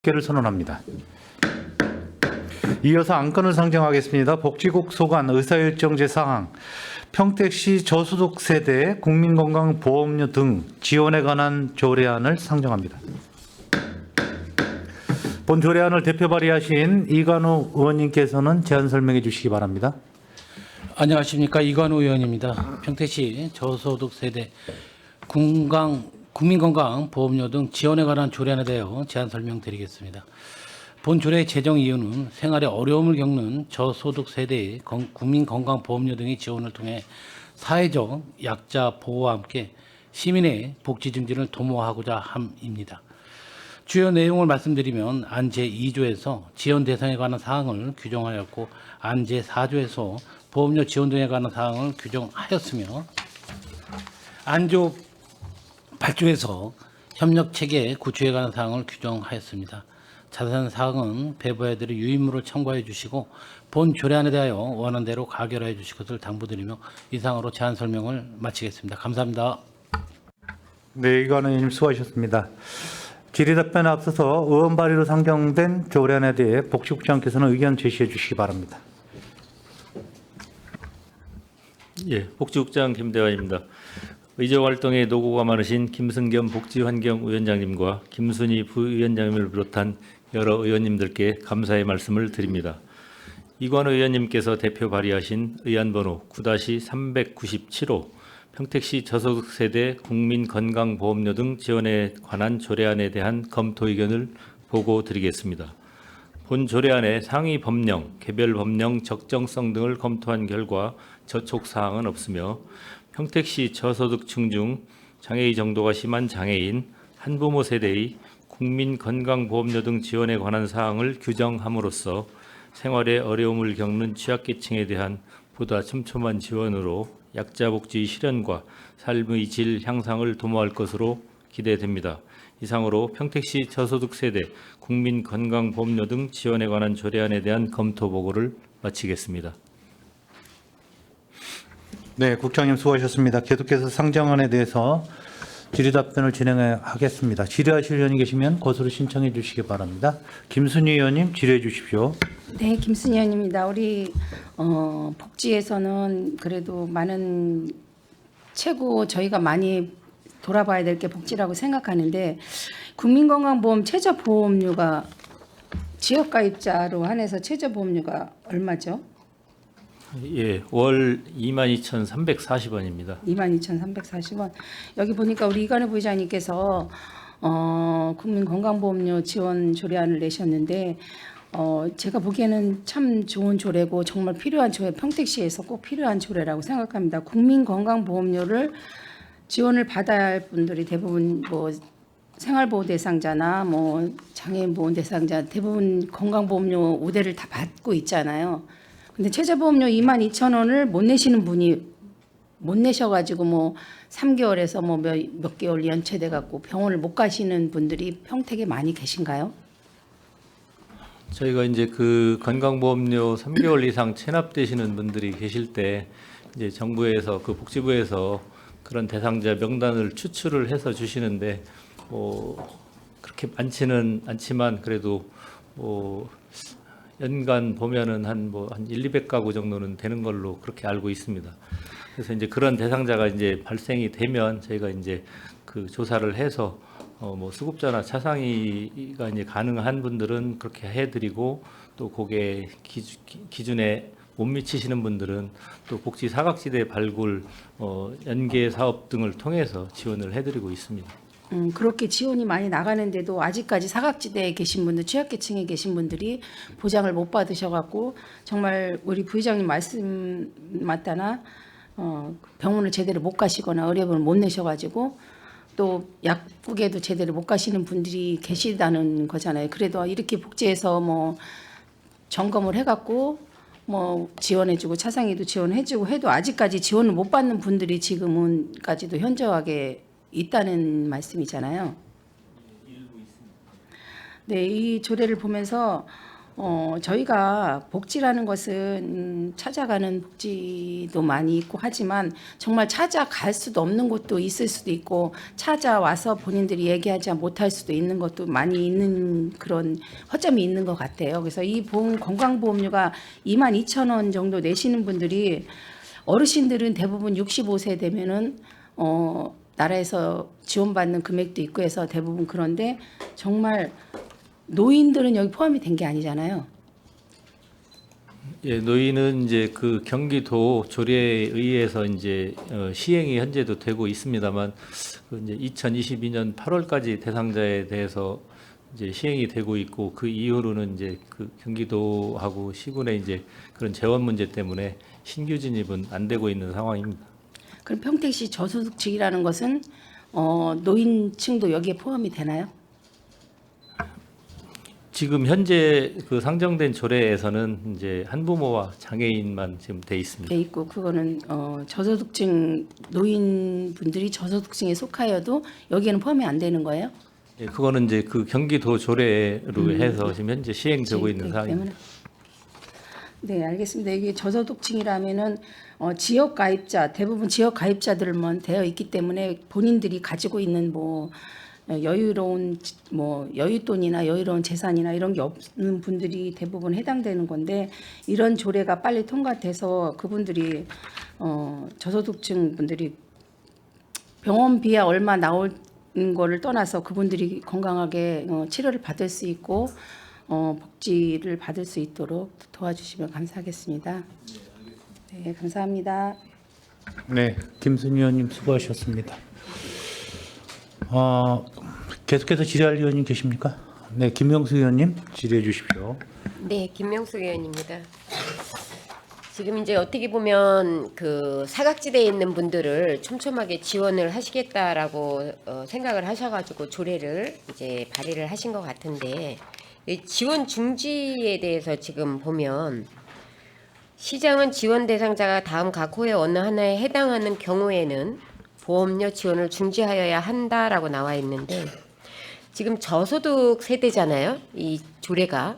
개를 선언합니다. 이어서 안건을 상정하겠습니다. 복지국 소관 의사일정제 사항, 평택시 저소득 세대 국민건강보험료 등 지원에 관한 조례안을 상정합니다. 본 조례안을 대표 발의하신 이관우 의원님께서는 제안 설명해 주시기 바랍니다. 안녕하십니까, 이관우 의원입니다. 평택시 저소득 세대 국민건강보험료 등 지원에 관한 조례안에 대하여 제안 설명드리겠습니다. 본 조례의 제정 이유는 생활에 어려움을 겪는 저소득 세대의 국민건강보험료 등의 지원을 통해 사회적 약자 보호와 함께 시민의 복지 증진을 도모하고자 함입니다. 주요 내용을 말씀드리면 안 제2조에서 지원 대상에 관한 사항을 규정하였고 안 제4조에서 보험료 지원 등에 관한 사항을 규정하였으며 안조 8조에서 협력체계 구축에 관한 사항을 규정하였습니다. 자세한 사항은 배부해드릴 유인물을 참고해 주시고 본 조례안에 대하여 원하는 대로 가결해 주실 것을 당부드리며 이상으로 제안 설명을 마치겠습니다. 감사합니다. 네, 이관우 의원님 수고하셨습니다. 질의답변에 앞서서 의원 발의로 상정된 조례안에 대해 복지국장께서는 의견 제시해 주시기 바랍니다. 예, 복지국장 김대환입니다. 의정활동에 노고가 많으신 김승겸 복지환경위원장님과 김순희 부위원장님을 비롯한 여러 의원님들께 감사의 말씀을 드립니다. 이관우 의원님께서 대표 발의하신 의안번호 9-397호 평택시 저소득 세대 국민건강보험료 등 지원에 관한 조례안에 대한 검토 의견을 보고 드리겠습니다. 본 조례안의 상위 법령, 개별 법령 적정성 등을 검토한 결과 저촉 사항은 없으며 평택시 저소득층 중 장애의 정도가 심한 장애인, 한부모 세대의 국민건강보험료 등 지원에 관한 사항을 규정함으로써 생활에 어려움을 겪는 취약계층에 대한 보다 촘촘한 지원으로 약자 복지 실현과 삶의 질 향상을 도모할 것으로 기대됩니다. 이상으로 평택시 저소득 세대 국민건강보험료 등 지원에 관한 조례안에 대한 검토 보고를 마치겠습니다. 네, 국장님 수고하셨습니다. 계속해서 상정안에 대해서 질의답변을 진행하겠습니다. 질의하실 의원이 계시면 것으로 신청해 주시기 바랍니다. 김순희 의원님 질의해 주십시오. 네, 김순희 의원입니다. 우리 복지에서는 그래도 많은 최고 저희가 많이 돌아봐야 될 게 복지라고 생각하는데 국민건강보험 최저보험료가 지역가입자로 한해서 최저보험료가 얼마죠? 예, 월 22,340원입니다. 22,340원. 여기 보니까 우리 이관우 부의장님께서 국민건강보험료 지원 조례안을 내셨는데 제가 보기에는 참 좋은 조례고 정말 필요한 조례, 평택시에서 꼭 필요한 조례라고 생각합니다. 국민건강보험료를 지원을 받아야 할 분들이 대부분 뭐 생활보호 대상자나 뭐 장애인 보호 대상자 대부분 건강보험료 우대를 다 받고 있잖아요. 근데 최저보험료 22,000원을 못 내시는 분이 못 내셔가지고 뭐 3개월에서 뭐 몇 개월 연체돼 갖고 병원을 못 가시는 분들이 평택에 많이 계신가요? 저희가 이제 그 건강보험료 3개월 이상 체납되시는 분들이 계실 때 이제 정부에서 그 복지부에서 그런 대상자 명단을 추출을 해서 주시는데 그렇게 많지는 않지만 그래도 연간 보면은 한 1,200가구 정도는 되는 걸로 그렇게 알고 있습니다. 그래서 이제 그런 대상자가 이제 발생이 되면 저희가 이제 그 조사를 해서 뭐 수급자나 차상위가 이제 가능한 분들은 그렇게 해드리고 또 그게 기준에 못 미치시는 분들은 또 복지 사각지대 발굴, 연계 사업 등을 통해서 지원을 해드리고 있습니다. 그렇게 지원이 많이 나가는데도 아직까지 사각지대에 계신 분들, 취약계층에 계신 분들이 보장을 못 받으셔갖고 정말 우리 부의장님 말씀 맞다나 병원을 제대로 못 가시거나 의료비를 못 내셔가지고 또 약국에도 제대로 못 가시는 분들이 계시다는 거잖아요. 그래도 이렇게 복지에서 뭐 점검을 해갖고 뭐 지원해주고 차상위도 지원해주고 해도 아직까지 지원을 못 받는 분들이 지금은까지도 현저하게 있다는 말씀이잖아요. 네, 이 조례를 보면서 저희가 복지라는 것은 찾아가는 복지도 많이 있고 하지만 정말 찾아갈 수도 없는 곳도 있을 수도 있고 찾아와서 본인들이 얘기하지 못할 수도 있는 것도 많이 있는 그런 허점이 있는 것 같아요. 그래서 이 건강보험료가 22,000원 정도 내시는 분들이 어르신들은 대부분 65세 되면은 나라에서 지원받는 금액도 있고 해서 대부분 그런데 정말 노인들은 여기 포함이 된 게 아니잖아요. 예, 노인은 이제 그 경기도 조례에 의해서 이제 시행이 현재도 되고 있습니다만 그 이제 2022년 8월까지 대상자에 대해서 이제 시행이 되고 있고 그 이후로는 이제 그 경기도하고 시군의 이제 그런 재원 문제 때문에 신규 진입은 안 되고 있는 상황입니다. 그럼 평택시 저소득층이라는 것은 노인층도 여기에 포함이 되나요? 지금 현재 그 상정된 조례에서는 이제 한부모와 장애인만 지금 돼 있습니다. 돼 있고 그거는 저소득층 노인분들이 저소득층에 속하여도 여기에는 포함이 안 되는 거예요? 예, 그거는 이제 그 경기도 조례로 해서 지금 현재 시행되고 있는 상황입니다. 네, 알겠습니다. 이게 저소득층이라면은 지역 가입자 대부분 지역 가입자들만 되어 있기 때문에 본인들이 가지고 있는 뭐 여유로운 뭐 여윳돈이나 여유로운 재산이나 이런 게 없는 분들이 대부분 해당되는 건데 이런 조례가 빨리 통과돼서 그분들이 저소득층 분들이 병원비야 얼마 나올 거를 떠나서 그분들이 건강하게 치료를 받을 수 있고 복지를 받을 수 있도록 도와주시면 감사하겠습니다. 네, 감사합니다. 네, 김순희 의원님 수고하셨습니다. 계속해서 질의할 의원님 계십니까? 네, 김명수 의원님 질의해 주십시오. 네, 김명숙 의원입니다. 지금 이제 어떻게 보면 그 사각지대에 있는 분들을 촘촘하게 지원을 하시겠다라고 생각을 하셔가지고 조례를 이제 발의를 하신 것 같은데 이 지원 중지에 대해서 지금 보면 시장은 지원 대상자가 다음 각 호의 어느 하나에 해당하는 경우에는 보험료 지원을 중지하여야 한다라고 나와 있는데 지금 저소득 세대잖아요. 이 조례가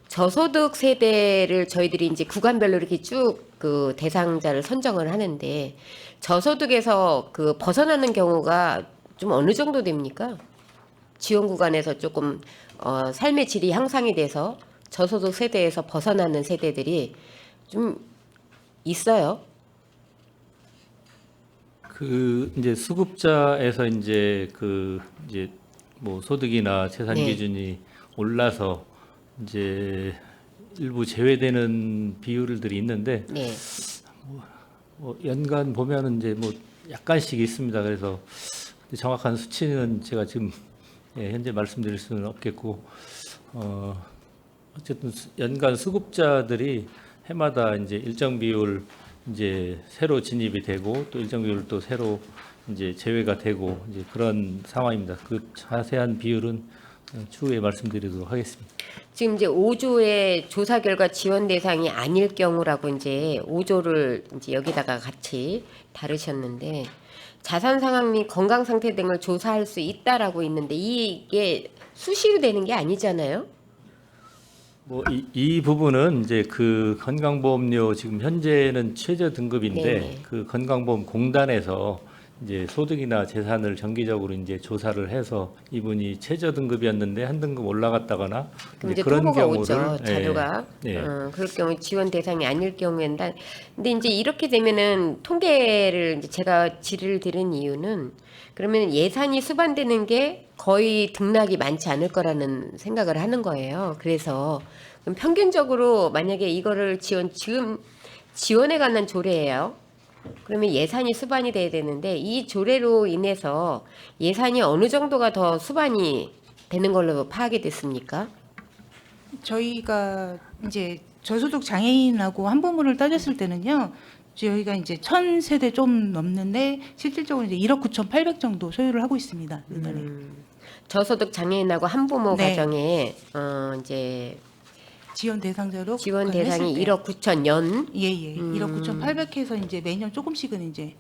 저소득 세대를 저희들이 이제 구간별로 이렇게 쭉 그 대상자를 선정을 하는데 저소득에서 그 벗어나는 경우가 좀 어느 정도 됩니까? 지원 구간에서 조금 삶의 질이 향상이 돼서 저소득 세대에서 벗어나는 세대들이 좀 있어요. 그 이제 수급자에서 이제 그 이제 뭐 소득이나 재산 네. 기준이 올라서 이제 일부 제외되는 비율들이 있는데 네. 뭐 연간 보면은 이제 뭐 약간씩 있습니다. 그래서 정확한 수치는 제가 지금 현재 말씀드릴 수는 없겠고 어쨌든 연간 수급자들이 해마다 이제 일정 비율 이제 새로 진입이 되고 또 일정 비율 또 새로 이제 제외가 되고 이제 그런 상황입니다. 그 자세한 비율은 추후에 말씀드리도록 하겠습니다. 지금 이제 5조의 조사 결과 지원 대상이 아닐 경우라고 이제 5조를 이제 여기다가 같이 다루셨는데 자산 상황 및 건강 상태 등을 조사할 수 있다라고 있는데 이게 수시로 되는 게 아니잖아요. 뭐 이 부분은 이제 그 건강보험료 지금 현재는 최저 등급인데 네네. 그 건강보험 공단에서 이제 소득이나 재산을 정기적으로 이제 조사를 해서 이분이 최저 등급이었는데 한 등급 올라갔다거나 그럼 이제 이제 그런 통보가 경우를 오죠. 자료가. 예. 그럴 경우 지원 대상이 아닐 경우엔다. 근데 이제 이렇게 되면은 통계를 이제 제가 질의를 드린 이유는 그러면 예산이 수반되는 게 거의 등락이 많지 않을 거라는 생각을 하는 거예요. 그래서 그럼 평균적으로 만약에 이거를 지금 지원에 관한 조례예요. 그러면 예산이 수반이 돼야 되는데 이 조례로 인해서 예산이 어느 정도가 더 수반이 되는 걸로 파악이 됐습니까? 저희가 이제 저소득 장애인하고 한부모를 따졌을 때는요. 저희가 이제 1,000세대 좀 넘는데 실질적으로 이제 1억 9,800 정도 소유를 하고 있습니다. 이번에. 저소득 장애인하고 한부모 네. 가정에 이제 지원 대상자로 지원 국한을 대상이 했을 때. 1억 9천 연. 예예. 1억 9,800 해서 이제 매년 조금씩은 이제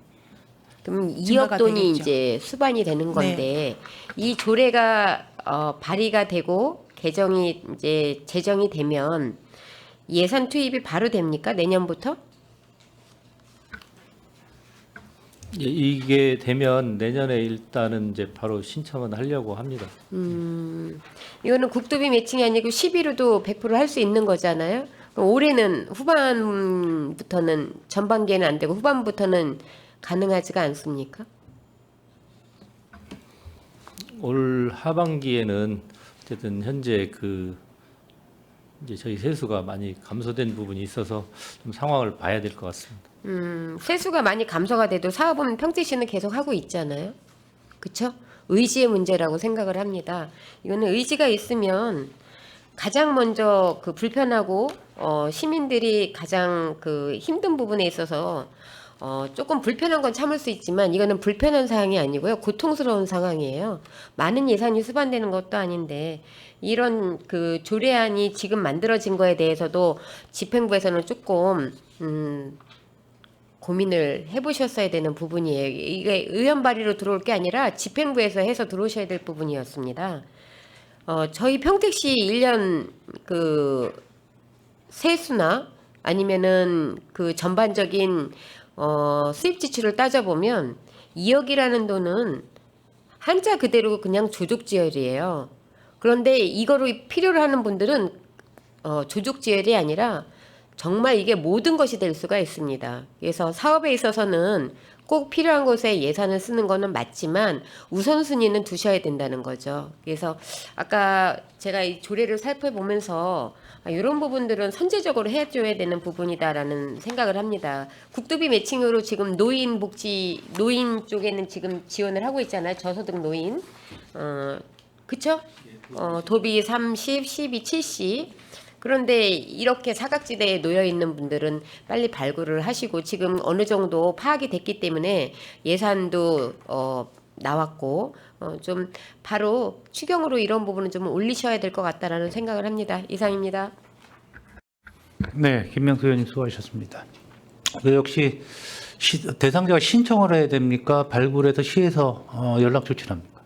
그럼 2억 증가가 돈이 되겠죠. 이제 수반이 되는 건데 이 조례가 발의가 되고 개정이 이제 제정이 되면 예산 투입이 바로 됩니까? 내년부터? 예, 이게 되면 내년에 일단은 이제 바로 신청은 하려고 합니다. 이거는 국도비 매칭이 아니고 11호도 100% 할 수 있는 거잖아요. 그럼 올해는 후반부터는 전반기에는 안 되고 후반부터는 가능하지가 않습니까? 올 하반기에는 어쨌든 현재 이제 저희 세수가 많이 감소된 부분이 있어서 좀 상황을 봐야 될 것 같습니다. 세수가 많이 감소가 돼도 사업은 평택시는 계속 하고 있잖아요. 그렇죠? 의지의 문제라고 생각을 합니다. 이거는 의지가 있으면 가장 먼저 그 불편하고 시민들이 가장 그 힘든 부분에 있어서 조금 불편한 건 참을 수 있지만 이거는 불편한 사항이 아니고요. 고통스러운 상황이에요. 많은 예산이 수반되는 것도 아닌데 이런 그 조례안이 지금 만들어진 거에 대해서도 집행부에서는 조금 고민을 해보셨어야 되는 부분이에요. 이게 의원 발의로 들어올 게 아니라 집행부에서 해서 들어오셔야 될 부분이었습니다. 저희 평택시 1년 그 세수나 아니면은 그 전반적인 수입 지출을 따져보면 2억이라는 돈은 한자 그대로 그냥 조족지혈이에요. 그런데 이거로 필요로 하는 분들은 조족지혈이 아니라 정말 이게 모든 것이 될 수가 있습니다. 그래서 사업에 있어서는 꼭 필요한 곳에 예산을 쓰는 거는 맞지만 우선순위는 두셔야 된다는 거죠. 그래서 아까 제가 이 조례를 살펴보면서 이런 부분들은 선제적으로 해줘야 되는 부분이다라는 생각을 합니다. 국도비 매칭으로 지금 노인 쪽에는 지금 지원을 하고 있잖아요. 저소득 노인. 그쵸? 도비 30, 12, 70. 그런데 이렇게 사각지대에 놓여 있는 분들은 빨리 발굴을 하시고 지금 어느 정도 파악이 됐기 때문에 예산도 나왔고 좀 바로 추경으로 이런 부분은 좀 올리셔야 될 것 같다라는 생각을 합니다. 이상입니다. 네, 김명수 의원님 수고하셨습니다. 역시 대상자가 신청을 해야 됩니까? 발굴해서 시에서 연락 조치를 합니까?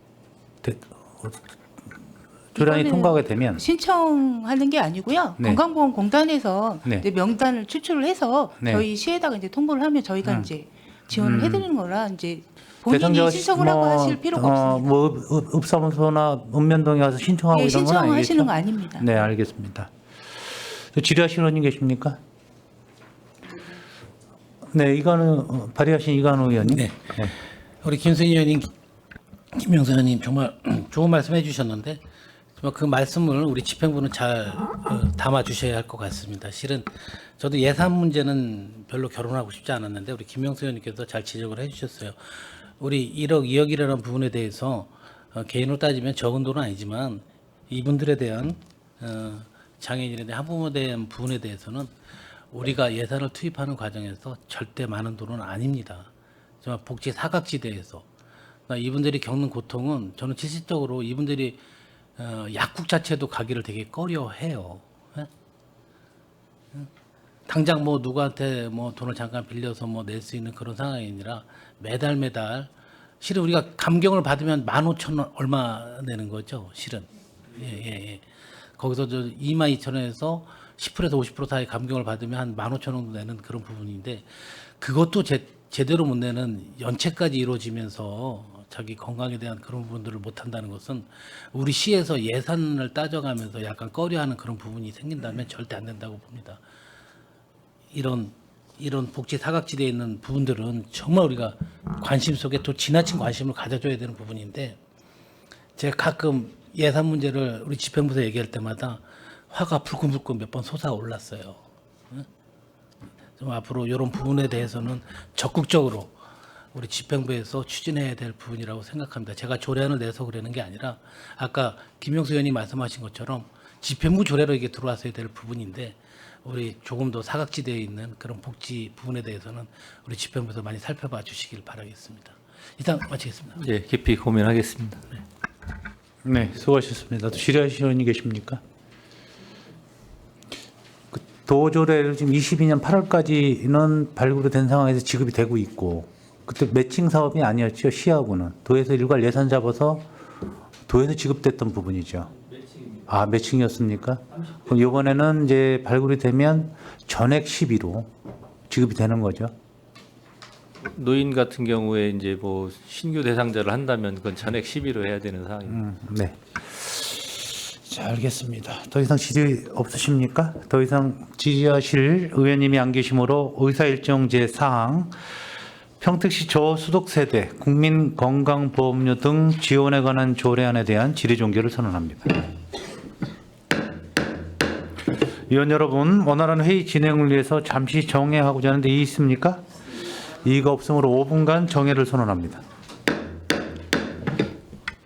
조례안이 이거는 통과가 되면 신청하는 게 아니고요. 네. 건강보험공단에서 네. 이제 명단을 추출을 해서 네. 저희 시에다가 이제 통보를 하면 저희가 이제 지원을 해드리는 거라 이제 본인이 대상자가 신청을 하고 하실 필요가 없습니다. 뭐 읍사무소나 읍면동에 가서 신청하고 예, 이런 건 아니겠죠? 신청하시는 거 아닙니다. 네, 알겠습니다. 질의하실 의원님 계십니까? 네, 발의하신 이관우 의원님. 네. 우리 김순희 의원님, 김명수 의원님 정말 좋은 말씀 해주셨는데 정말 그 말씀을 우리 집행부는 잘 담아 주셔야 할 것 같습니다. 실은 저도 예산 문제는 별로 결혼하고 싶지 않았는데 우리 김명수 의원님께서 잘 지적을 해주셨어요. 우리 1억, 2억이라는 부분에 대해서 개인으로 따지면 적은 돈은 아니지만 이분들에 대한 장애인에 대한 한부모에 대한 부분에 대해서는 우리가 예산을 투입하는 과정에서 절대 많은 돈은 아닙니다. 정말 복지 사각지대에서 이분들이 겪는 고통은 저는 실질적으로 이분들이 약국 자체도 가기를 되게 꺼려해요. 예? 당장 뭐 누구한테 뭐 돈을 잠깐 빌려서 뭐 낼 수 있는 그런 상황이 아니라 매달 실은 우리가 감경을 받으면 15,000원 얼마 내는 거죠. 실은 예. 거기서 저 22,000원에서 10%에서 50% 사이 감경을 받으면 한 15,000원 정도 내는 그런 부분인데 그것도 제대로 못 내는 연체까지 이루어지면서 자기 건강에 대한 그런 부분들을 못 한다는 것은 우리 시에서 예산을 따져가면서 약간 꺼려하는 그런 부분이 생긴다면 절대 안 된다고 봅니다. 이런 복지 사각지대에 있는 부분들은 정말 우리가 관심 속에 또 지나친 관심을 가져줘야 되는 부분인데 제가 가끔 예산 문제를 우리 집행부에서 얘기할 때마다 화가 불끈불끈 몇 번 솟아올랐어요. 좀 앞으로 이런 부분에 대해서는 적극적으로 우리 집행부에서 추진해야 될 부분이라고 생각합니다. 제가 조례안을 내서 그러는 게 아니라 아까 김명수 의원이 말씀하신 것처럼 집행부 조례로 이게 들어왔어야 될 부분인데 우리 조금 더 사각지대에 있는 그런 복지 부분에 대해서는 우리 집행부에서 많이 살펴봐 주시길 바라겠습니다. 이상 마치겠습니다. 예, 깊이 고민하겠습니다. 네, 수고하셨습니다. 또 질의하실 의원님 계십니까? 도조례를 지금 22년 8월까지는 발굴이 된 상황에서 지급이 되고 있고 그때 매칭 사업이 아니었죠. 시하고는 도에서 일괄 예산 잡아서 도에서 지급됐던 부분이죠. 아, 매칭이었습니까? 그럼 이번에는 이제 발굴이 되면 전액 12로 지급이 되는 거죠. 노인 같은 경우에 이제 뭐 신규 대상자를 한다면 그건 전액 12로 해야 되는 상황입니다. 네. 자, 알겠습니다. 더 이상 질의 없으십니까? 더 이상 질의하실 의원님이 안 계시므로 의사일정 제4항 평택시 저소득 세대 국민건강보험료 등 지원에 관한 조례안에 대한 질의 종결을 선언합니다. 위원 여러분, 원활한 회의 진행을 위해서 잠시 정회하고자 하는데 이의 있습니까? 이의가 없으므로 5분간 정회를 선언합니다.